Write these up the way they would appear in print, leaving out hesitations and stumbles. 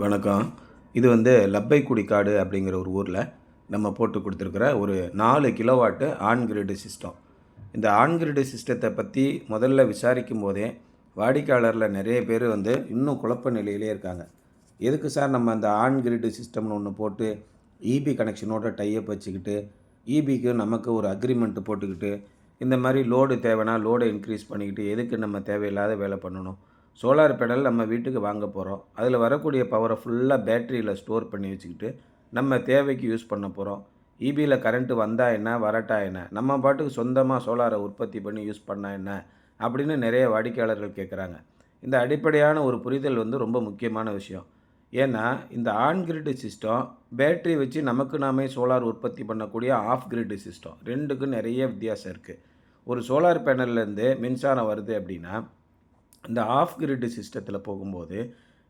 வணக்கம். இது லப்பைக்குடி காடு அப்படிங்கிற ஒரு ஊரில் நம்ம போட்டு கொடுத்துருக்குற ஒரு 4 கிலோவாட்டு ஆன் கிரிட் சிஸ்டம். இந்த ஆன் கிரிட் சிஸ்டத்தை பற்றி முதல்ல விசாரிக்கும் போதே வாடிக்கையாளரில் நிறைய பேர் இன்னும் குழப்ப நிலையிலே இருக்காங்க. எதுக்கு சார் நம்ம அந்த ஆன் கிரிட் சிஸ்டம்னு ஒன்று போட்டு இபி கனெக்ஷனோட டைப் வச்சுக்கிட்டு இபிக்கு நமக்கு ஒரு அக்ரிமெண்ட் போட்டுக்கிட்டு இந்த மாதிரி லோடு தேவைன்னா லோடை இன்க்ரீஸ் பண்ணிக்கிட்டு எதுக்கு நம்ம தேவையில்லாத வேலை பண்ணணும்? சோலார் பேனல் நம்ம வீட்டுக்கு வாங்க போகிறோம். அதில் வரக்கூடிய பவரை ஃபுல்லாக பேட்டரியில் ஸ்டோர் பண்ணி வச்சுக்கிட்டு நம்ம தேவைக்கு யூஸ் பண்ண போகிறோம். இபியில் கரண்ட்டு வந்தால் என்ன, வரட்டா என்ன, நம்ம பாட்டுக்கு சொந்தமாக சோலாரை உற்பத்தி பண்ணி யூஸ் பண்ணால் என்ன அப்படின்னு நிறைய வாடிக்கையாளர்கள் கேட்குறாங்க. இந்த அடிப்படையான ஒரு புரிதல் ரொம்ப முக்கியமான விஷயம். ஏன்னா இந்த ஆன் கிரிட் சிஸ்டம் பேட்டரி வச்சு நமக்கு நாமே சோலார் உற்பத்தி பண்ணக்கூடிய ஆஃப் கிரிட் சிஸ்டம், ரெண்டுக்கும் நிறைய வித்தியாசம் இருக்குது. ஒரு சோலார் பேனல்லேருந்து மின்சாரம் வருது அப்படின்னா இந்த ஆஃப் கிரிட் சிஸ்டத்தில் போகும்போது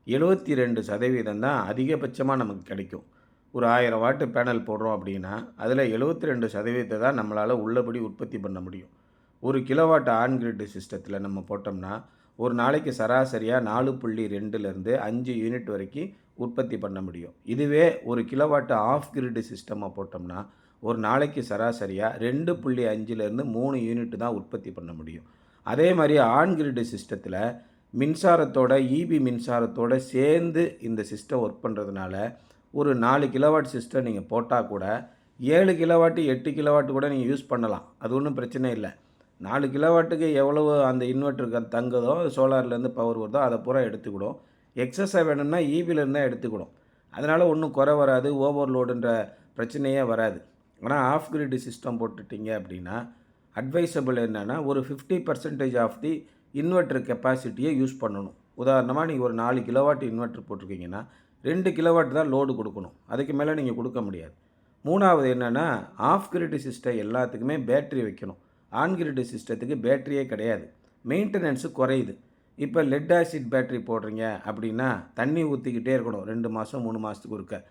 72% தான் அதிகபட்சமாக நமக்கு கிடைக்கும். ஒரு 1000 வாட்டு பேனல் போடுறோம் அப்படின்னா அதில் 72% தான் நம்மளால் உள்ளபடி உற்பத்தி பண்ண முடியும். ஒரு கிலோவாட் ஆன் கிரிட் சிஸ்டத்தில் நம்ம போட்டோம்னா ஒரு நாளைக்கு சராசரியாக 4.2லேருந்து 5 யூனிட் வரைக்கும் உற்பத்தி பண்ண முடியும். இதுவே ஒரு கிலோவாட் ஆஃப் கிரிட் சிஸ்டமாக போட்டோம்னா ஒரு நாளைக்கு சராசரியாக 2.5லேருந்து 3 யூனிட் தான் உற்பத்தி பண்ண முடியும். அதே மாதிரி ஆன் கிரிட் சிஸ்டத்தில் மின்சாரத்தோட இபி மின்சாரத்தோடு சேர்ந்து இந்த சிஸ்டம் ஒர்க் பண்ணுறதுனால ஒரு 4 கிலோவாட் சிஸ்டம் நீங்கள் போட்டால் கூட 7 கிலோவாட்டு 8 கிலோவாட்டு கூட நீங்கள் யூஸ் பண்ணலாம். அது ஒன்றும் பிரச்சனை இல்லை. 4 கிலோவாட்டுக்கு எவ்வளவு அந்த இன்வெர்ட்டருக்கு தங்குதோ சோலார்லேருந்து பவர் வருதோ அதை பூரா எடுத்துக்கிடும். எக்ஸஸாக வேணும்னா இபிலேருந்து தான் எடுத்துக்கிடும். அதனால் ஒன்றும் குறை வராது, ஓவர்லோடுன்ற பிரச்சனையே வராது. ஆனால் ஆஃப் கிரிட் சிஸ்டம் போட்டுட்டிங்க அப்படின்னா அட்வைசபிள் என்னென்னா ஒரு 50% ஆஃப் தி இன்வெர்ட்டர் கெப்பாசிட்டியை யூஸ் பண்ணணும். உதாரணமாக நீங்கள் ஒரு 4 கிலோவாட் இன்வெர்ட்டர் போட்டிருக்கீங்கன்னா 2 கிலோவாட் தான் லோடு கொடுக்கணும். அதுக்கு மேலே நீங்கள் கொடுக்க முடியாது. மூணாவது என்னென்னா ஆஃப் கிரிட் சிஸ்டம் எல்லாத்துக்குமே பேட்ரி வைக்கணும். ஆன் கிரிட் சிஸ்டத்துக்கு பேட்டரியே கிடையாது. மெயின்டெனன்ஸு குறையுது. இப்போ லெட் ஆசிட் பேட்டரி போடுறீங்க அப்படின்னா தண்ணி ஊற்றிக்கிட்டே இருக்கணும் 2 மாதம் 3 மாதத்துக்கு ஒருக்க.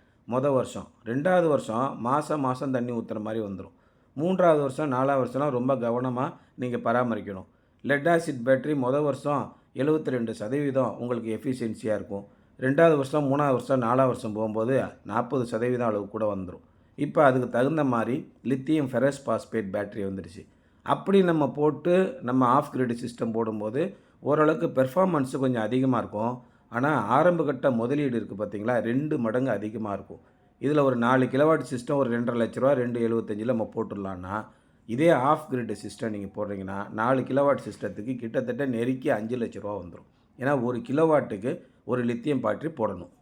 வருஷம் 2வது வருஷம் மாதம் தண்ணி ஊற்றுற மாதிரி வந்துடும். 3வது வருஷம் 4வது வருஷம்லாம் ரொம்ப கவனமாக நீங்கள் பராமரிக்கணும். லெட் ஆசிட் பேட்டரி வருஷம் 72% உங்களுக்கு எஃபிஷியன்சியாக இருக்கும். 2வது வருஷம் 3வது வருஷம் 4வது வருஷம் போகும்போது 40% அளவு கூட வந்துடும். இப்போ அதுக்கு தகுந்த மாதிரி லித்தியம் ஃபெரஸ் பாஸ்பேட் பேட்டரி வந்துடுச்சு. அப்படி நம்ம போட்டு நம்ம ஆஃப் கிரிட் சிஸ்டம் போடும்போது ஓரளவுக்கு பெர்ஃபார்மன்ஸு கொஞ்சம் அதிகமாக இருக்கும். ஆனால் ஆரம்ப கட்ட முதலீடு இருக்குது பார்த்தீங்களா, 2 மடங்கு அதிகமாக இருக்கும். இதில் ஒரு 4 கிலோவாட் சிஸ்டம் ஒரு 2,50,000 ரூபா 2,75 நம்ம போட்டுடலான்னா இதே ஆஃப் கிரிட் சிஸ்டம் நீங்கள் போடுறீங்கன்னா 4 கிலோவாட் சிஸ்டத்துக்கு கிட்டத்தட்ட நெருக்கி 5,00,000 ரூபா வந்துடும். ஏன்னா ஒரு கிலோவாட்டுக்கு ஒரு லித்தியம் பேட்டரி போடணும்.